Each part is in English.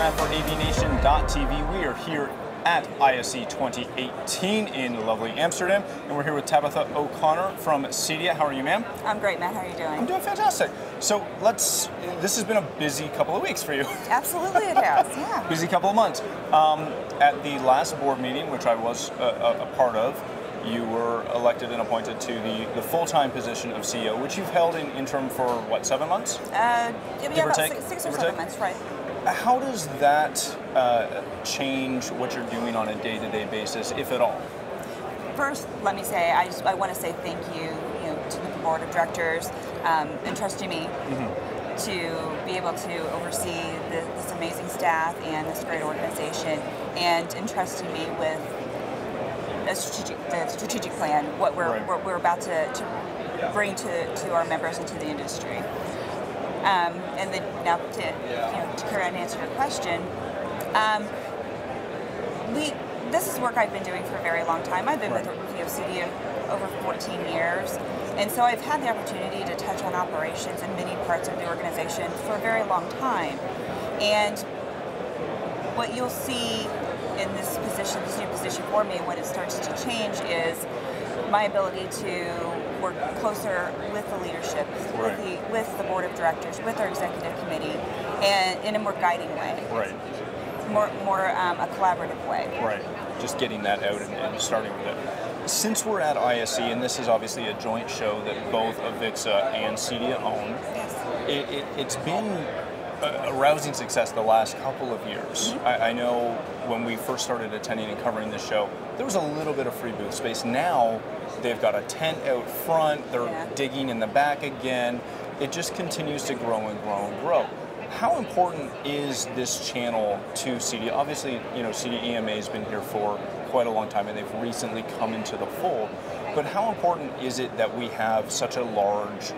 Matt for AVNation.tv. We are here at ISE 2018 in lovely Amsterdam, and we're here with Tabatha O'Connor from CEDIA. How are you, ma'am? I'm great, Matt. How are you doing? I'm doing fantastic. So this has been a busy couple of weeks for you. Absolutely it has, yeah. Busy couple of months. At the last board meeting, which I was a part of, you were elected and appointed to the full-time position of CEO, which you've held in interim for, what, 7 months? Yeah, about 6 or 7 months, right. How does that change what you're doing on a day-to-day basis, if at all? First, let me say, I want to say thank you, to the board of directors entrusting me to be able to oversee this amazing staff and this great organization, and entrusting me with the strategic plan, what we're about to bring to our members and to the industry. And then now to carry on and answer your question, this is work I've been doing for a very long time. I've been with CEDIA over 14 years, and so I've had the opportunity to touch on operations in many parts of the organization for a very long time. And what you'll see in this new position for me when it starts to change is my ability to work closer with the leadership, with the board of directors, with our executive committee, and in a more guiding way. Right. More a collaborative way. Right. Just getting that out and starting with it. Since we're at ISE, and this is obviously a joint show that both AVIXA and CEDIA own, it's been a rousing success the last couple of years. I know when we first started attending and covering this show, there was a little bit of free booth space. Now they've got a tent out front, they're digging in the back again. It just continues to grow and grow and grow. How important is this channel to CEDIA? Obviously, CEDIA EMA has been here for quite a long time and they've recently come into the fold. But how important is it that we have such a large,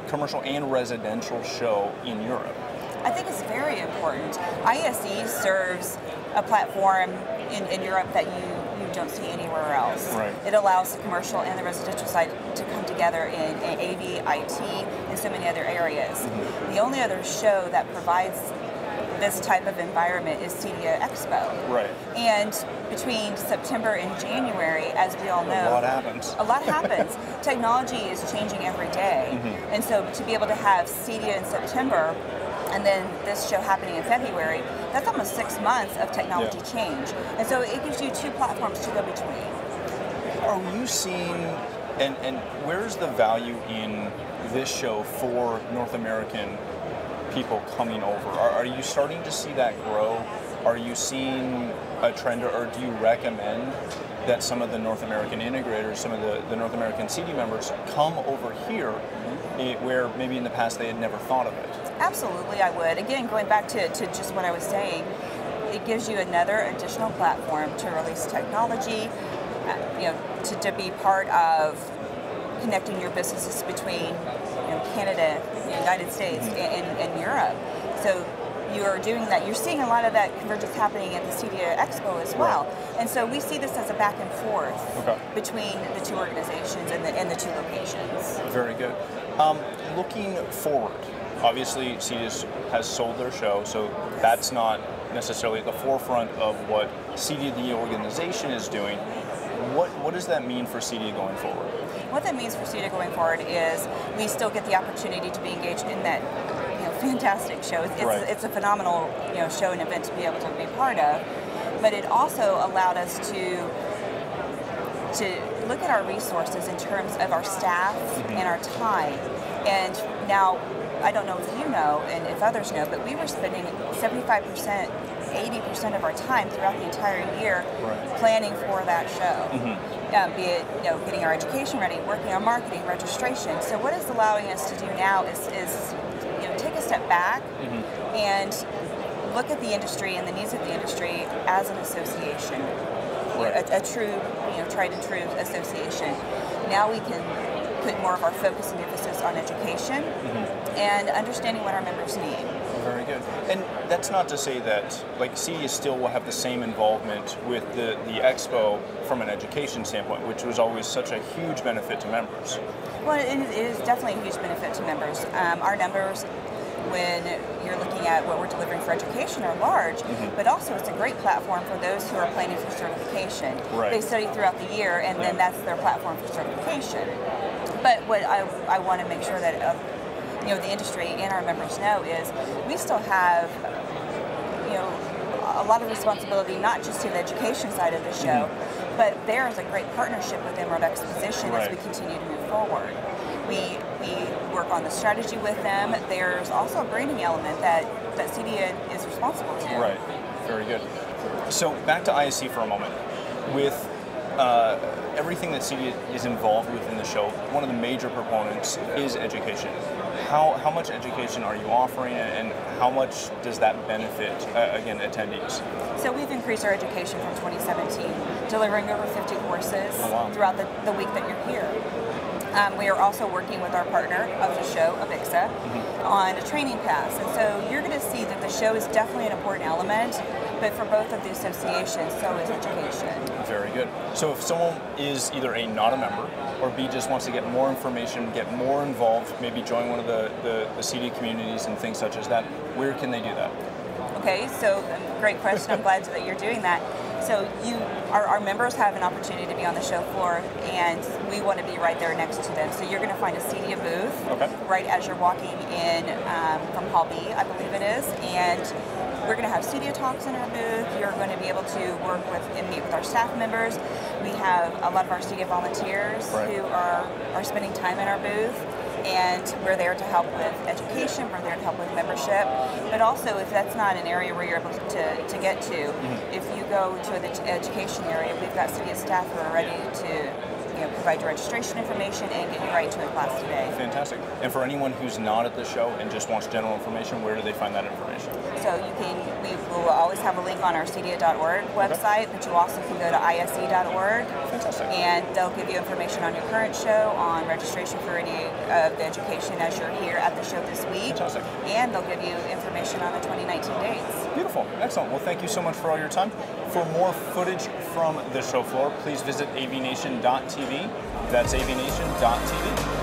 commercial and residential show in Europe? I think it's very important. ISE serves a platform in Europe that you don't see anywhere else. Right. It allows the commercial and the residential side to come together in AV, IT, and so many other areas. The only other show that provides this type of environment is CEDIA Expo. Right. And between September and January, as we all know, a lot happens. A lot happens. Technology is changing every day. And so to be able to have CEDIA in September and then this show happening in February, that's almost 6 months of technology change. And so it gives you 2 platforms to go between. Are you seeing, and where's the value in this show for North American people coming over? Are you starting to see that grow? Are you seeing a trend, or do you recommend that some of the North American integrators, some of the North American CEDIA members come over here where maybe in the past they had never thought of it? Absolutely, I would. Again, going back to just what I was saying, it gives you another additional platform to release technology, to be part of connecting your businesses between Canada, the United States, and Europe. So you're doing that. You're seeing a lot of that convergence happening at the CEDIA Expo as well. And so we see this as a back and forth between the 2 organizations and the 2 locations. Very good. Looking forward, obviously CEDIA has sold their show, so that's not necessarily at the forefront of what CEDIA, the organization, is doing. What does that mean for CEDIA going forward? What that means for CEDIA going forward is we still get the opportunity to be engaged in that fantastic show. It's a phenomenal show and event to be able to be part of, but it also allowed us to look at our resources in terms of our staff and our time. And now, I don't know if you know and if others know, but we were spending 75%, 80% of our time throughout the entire year planning for that show. Be it getting our education ready, working on marketing, registration. So what it's allowing us to do now is take a step back and look at the industry and the needs of the industry as an association, a true, tried and true association. Now we can put more of our focus and emphasis on education and understanding what our members need. Very good. And that's not to say that, CEDIA still will have the same involvement with the Expo from an education standpoint, which was always such a huge benefit to members. Well, it is definitely a huge benefit to members. Our numbers when you're looking at what we're delivering for education are large, but also it's a great platform for those who are planning for certification. Right. They study throughout the year, and then that's their platform for certification. But what I want to make sure that the industry and our members know is we still have a lot of responsibility, not just to the education side of the show, but there is a great partnership with Emerald Exposition as we continue to move forward. We work on the strategy with them. There's also a branding element that CEDIA is responsible to. Right, very good. So back to ISE for a moment. With everything that CEDIA is involved with in the show, one of the major proponents is education. How much education are you offering, and how much does that benefit, again, attendees? So we've increased our education from 2017, delivering over 50 courses throughout the week that you're here. We are also working with our partner of the show, AVNation, on a training pass. And so you're going to see that the show is definitely an important element, but for both of the associations, so is education. Very good. So if someone is either not a member, or B, just wants to get more information, get more involved, maybe join one of the CEDIA communities and things such as that, where can they do that? Okay, so great question. I'm glad that you're doing that. So our members have an opportunity to be on the show floor, and we want to be right there next to them. So you're going to find a CEDIA booth right as you're walking in from Hall B, I believe it is, and we're going to have CEDIA talks in our booth. You're going to be able to work with and meet with our staff members. We have a lot of our CEDIA volunteers who are spending time in our booth. And we're there to help with education, we're there to help with membership, but also if that's not an area where you're able to get to, if you go to the education area, we've got CEDIA staff who are ready to provide your registration information and get you right into a class today. Fantastic. And for anyone who's not at the show and just wants general information, where do they find that information? So we will always have a link on our CEDIA.org website, but you also can go to ISE.org. Fantastic. And they'll give you information on your current show, on registration for any of the education as you're here at the show this week. Fantastic. And they'll give you information on the 2019 dates. Beautiful. Excellent. Well, thank you so much for all your time. For more footage from the show floor, please visit AVNation.tv. That's AVNation.tv.